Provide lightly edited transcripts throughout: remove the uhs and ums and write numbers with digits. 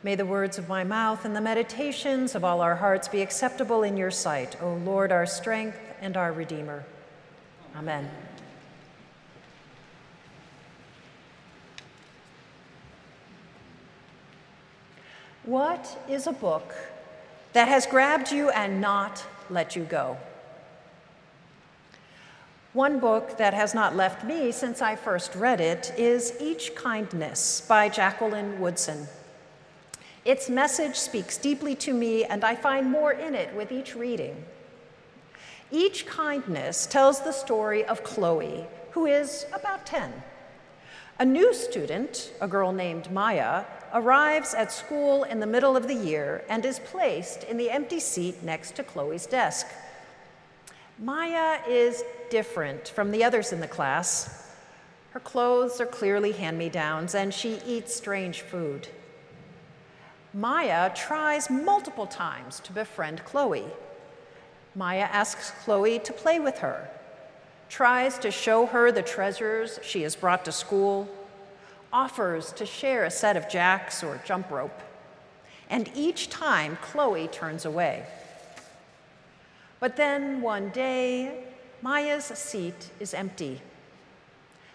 May the words of my mouth and the meditations of all our hearts be acceptable in your sight, O Lord, our strength and our Redeemer. Amen. What is a book that has grabbed you and not let you go? One book that has not left me since I first read it is Each Kindness by Jacqueline Woodson. Its message speaks deeply to me, and I find more in it with each reading. Each Kindness tells the story of Chloe, who is about 10. A new student, a girl named Maya, arrives at school in the middle of the year and is placed in the empty seat next to Chloe's desk. Maya is different from the others in the class. Her clothes are clearly hand-me-downs, and she eats strange food. Maya tries multiple times to befriend Chloe. Maya asks Chloe to play with her, tries to show her the treasures she has brought to school, offers to share a set of jacks or jump rope, and each time Chloe turns away. But then one day, Maya's seat is empty.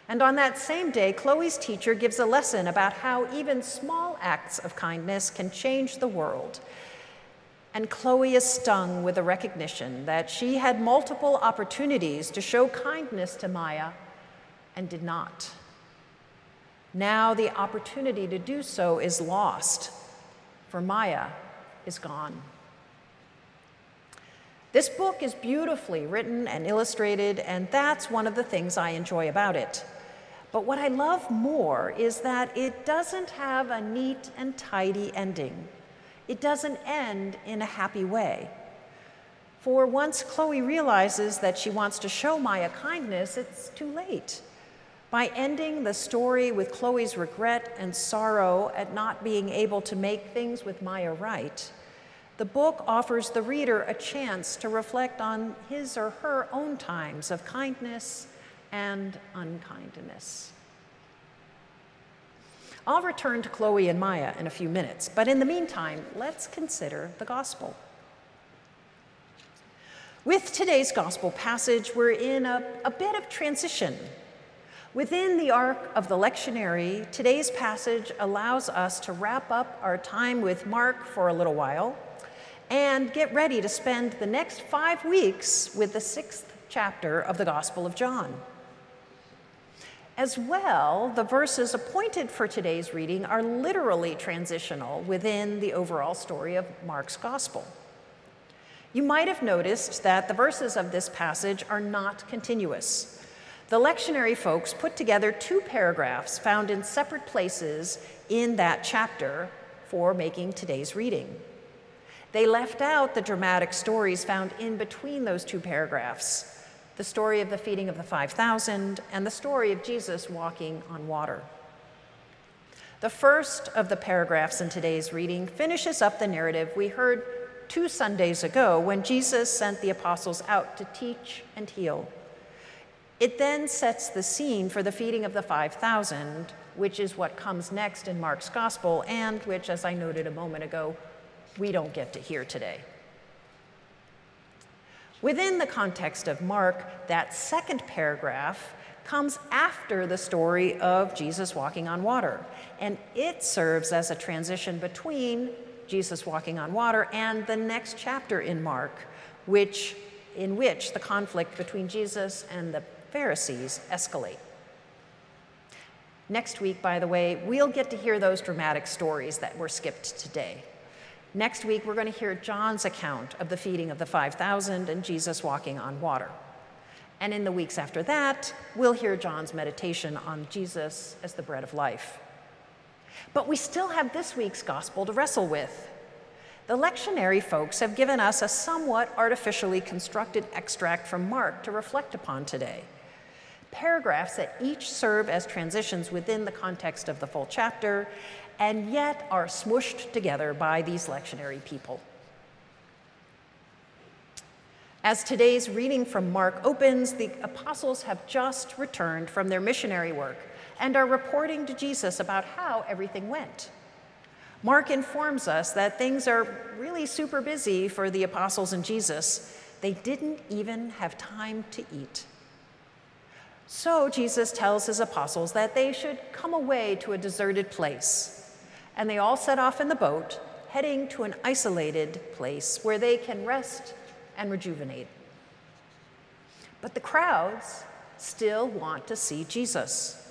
And on that same day, Chloe's teacher gives a lesson about how even small acts of kindness can change the world. And Chloe is stung with the recognition that she had multiple opportunities to show kindness to Maya and did not. Now the opportunity to do so is lost, for Maya is gone. This book is beautifully written and illustrated, and that's one of the things I enjoy about it. But what I love more is that it doesn't have a neat and tidy ending. It doesn't end in a happy way. For once Chloe realizes that she wants to show Maya kindness, it's too late. By ending the story with Chloe's regret and sorrow at not being able to make things with Maya right, the book offers the reader a chance to reflect on his or her own times of kindness and unkindness. I'll return to Chloe and Maya in a few minutes, but in the meantime, let's consider the gospel. With today's gospel passage, we're in a bit of transition. Within the arc of the lectionary, today's passage allows us to wrap up our time with Mark for a little while and get ready to spend the next 5 weeks with the 6th chapter of the Gospel of John. As well, the verses appointed for today's reading are literally transitional within the overall story of Mark's Gospel. You might have noticed that the verses of this passage are not continuous. The lectionary folks put together 2 paragraphs found in separate places in that chapter for making today's reading. They left out the dramatic stories found in between those 2 paragraphs, the story of the feeding of the 5,000 and the story of Jesus walking on water. The first of the paragraphs in today's reading finishes up the narrative we heard 2 Sundays ago when Jesus sent the apostles out to teach and heal. It then sets the scene for the feeding of the 5,000, which is what comes next in Mark's Gospel and which, as I noted a moment ago, we don't get to hear today. Within the context of Mark, that second paragraph comes after the story of Jesus walking on water, and it serves as a transition between Jesus walking on water and the next chapter in Mark, in which the conflict between Jesus and the Pharisees escalate. Next week, by the way, we'll get to hear those dramatic stories that were skipped today. Next week, we're going to hear John's account of the feeding of the 5,000 and Jesus walking on water. And in the weeks after that, we'll hear John's meditation on Jesus as the bread of life. But we still have this week's gospel to wrestle with. The lectionary folks have given us a somewhat artificially constructed extract from Mark to reflect upon today. Paragraphs that each serve as transitions within the context of the full chapter, and yet are smooshed together by these lectionary people. As today's reading from Mark opens, the apostles have just returned from their missionary work and are reporting to Jesus about how everything went. Mark informs us that things are really super busy for the apostles and Jesus. They didn't even have time to eat. So Jesus tells his apostles that they should come away to a deserted place. And they all set off in the boat, heading to an isolated place where they can rest and rejuvenate. But the crowds still want to see Jesus.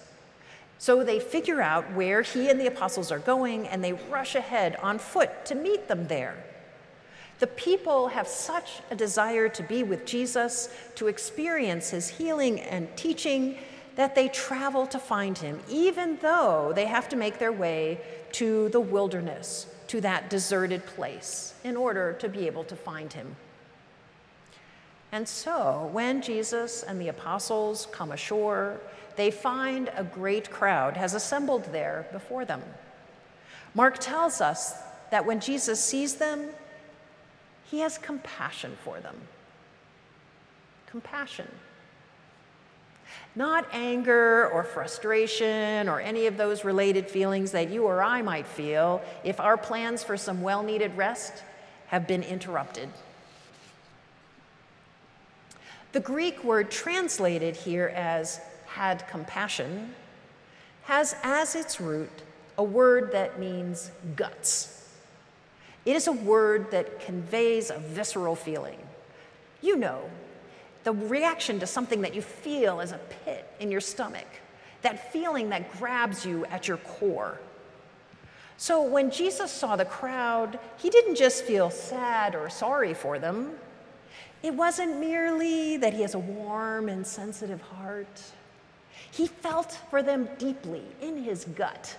So they figure out where he and the apostles are going, and they rush ahead on foot to meet them there. The people have such a desire to be with Jesus, to experience his healing and teaching, that they travel to find him, even though they have to make their way to the wilderness, to that deserted place, in order to be able to find him. And so, when Jesus and the apostles come ashore, they find a great crowd has assembled there before them. Mark tells us that when Jesus sees them, he has compassion for them. Compassion. Not anger or frustration or any of those related feelings that you or I might feel if our plans for some well-needed rest have been interrupted. The Greek word translated here as had compassion has as its root a word that means guts. It is a word that conveys a visceral feeling. You know, the reaction to something that you feel as a pit in your stomach, that feeling that grabs you at your core. So when Jesus saw the crowd, he didn't just feel sad or sorry for them. It wasn't merely that he has a warm and sensitive heart. He felt for them deeply in his gut.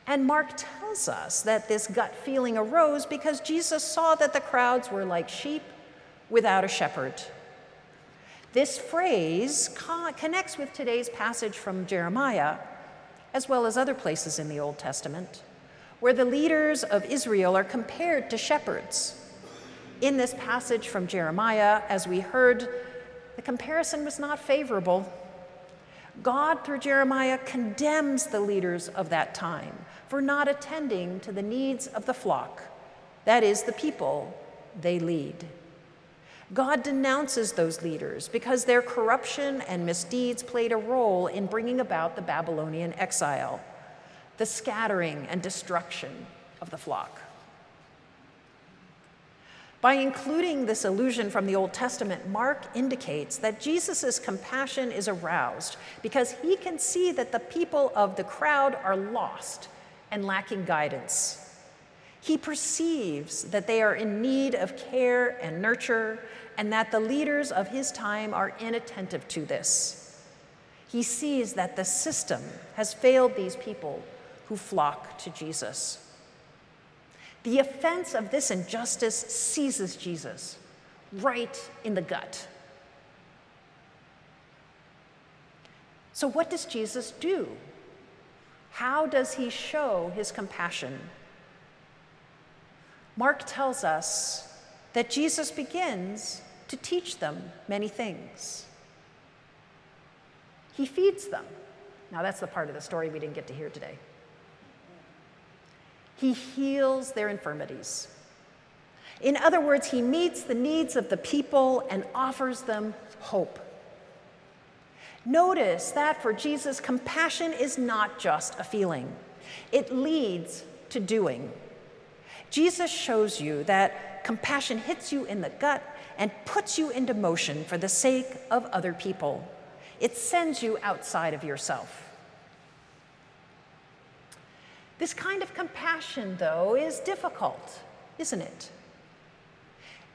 And Mark tells us that this gut feeling arose because Jesus saw that the crowds were like sheep without a shepherd. This phrase connects with today's passage from Jeremiah, as well as other places in the Old Testament, where the leaders of Israel are compared to shepherds. In this passage from Jeremiah, as we heard, the comparison was not favorable. God, through Jeremiah, condemns the leaders of that time for not attending to the needs of the flock, that is, the people they lead. God denounces those leaders because their corruption and misdeeds played a role in bringing about the Babylonian exile, the scattering and destruction of the flock. By including this allusion from the Old Testament, Mark indicates that Jesus' compassion is aroused because he can see that the people of the crowd are lost and lacking guidance. He perceives that they are in need of care and nurture, and that the leaders of his time are inattentive to this. He sees that the system has failed these people who flock to Jesus. The offense of this injustice seizes Jesus right in the gut. So what does Jesus do? How does he show his compassion? Mark tells us that Jesus begins to teach them many things. He feeds them. Now that's the part of the story we didn't get to hear today. He heals their infirmities. In other words, he meets the needs of the people and offers them hope. Notice that for Jesus, compassion is not just a feeling. It leads to doing. Jesus shows you that compassion hits you in the gut and puts you into motion for the sake of other people. It sends you outside of yourself. This kind of compassion, though, is difficult, isn't it?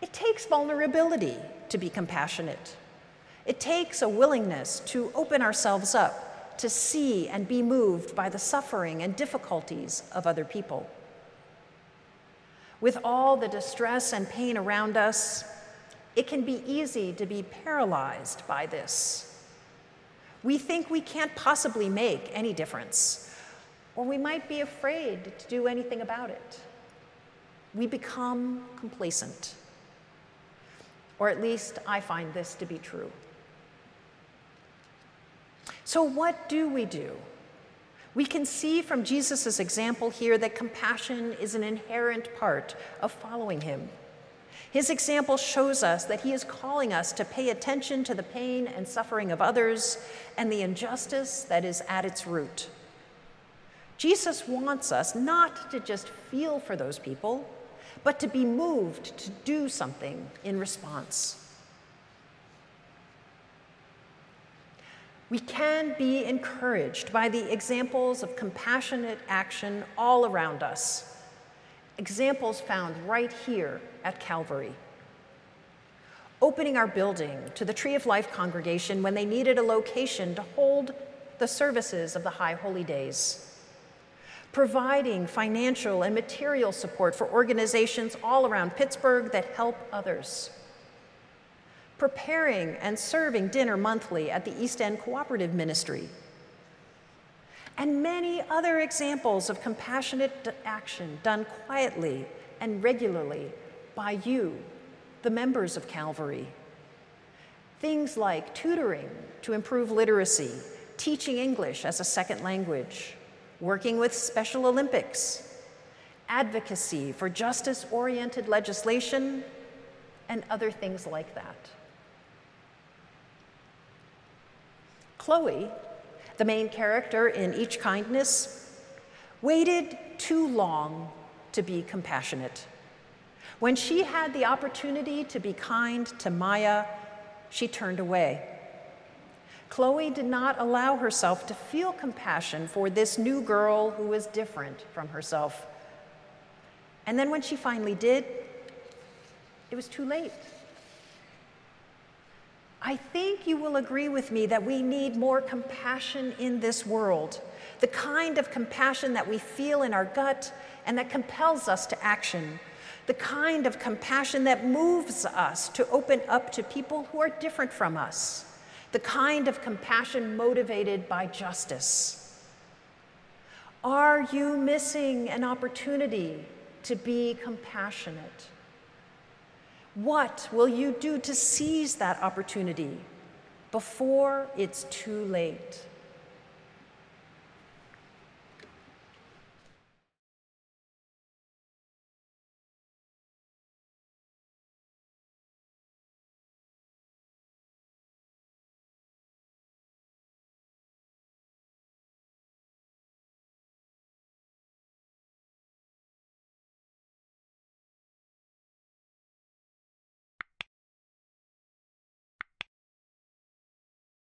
It takes vulnerability to be compassionate. It takes a willingness to open ourselves up, to see and be moved by the suffering and difficulties of other people. With all the distress and pain around us, it can be easy to be paralyzed by this. We think we can't possibly make any difference, or we might be afraid to do anything about it. We become complacent, or at least I find this to be true. So what do? We can see from Jesus' example here that compassion is an inherent part of following him. His example shows us that he is calling us to pay attention to the pain and suffering of others and the injustice that is at its root. Jesus wants us not to just feel for those people, but to be moved to do something in response. We can be encouraged by the examples of compassionate action all around us, examples found right here at Calvary. Opening our building to the Tree of Life congregation when they needed a location to hold the services of the High Holy Days. Providing financial and material support for organizations all around Pittsburgh that help others. Preparing and serving dinner monthly at the East End Cooperative Ministry. And many other examples of compassionate action done quietly and regularly by you, the members of Calvary. Things like tutoring to improve literacy, teaching English as a second language, working with Special Olympics, advocacy for justice-oriented legislation, and other things like that. Chloe, the main character in Each Kindness, waited too long to be compassionate. When she had the opportunity to be kind to Maya, she turned away. Chloe did not allow herself to feel compassion for this new girl who was different from herself. And then when she finally did, it was too late. I think you will agree with me that we need more compassion in this world, the kind of compassion that we feel in our gut and that compels us to action, the kind of compassion that moves us to open up to people who are different from us, the kind of compassion motivated by justice. Are you missing an opportunity to be compassionate? What will you do to seize that opportunity before it's too late?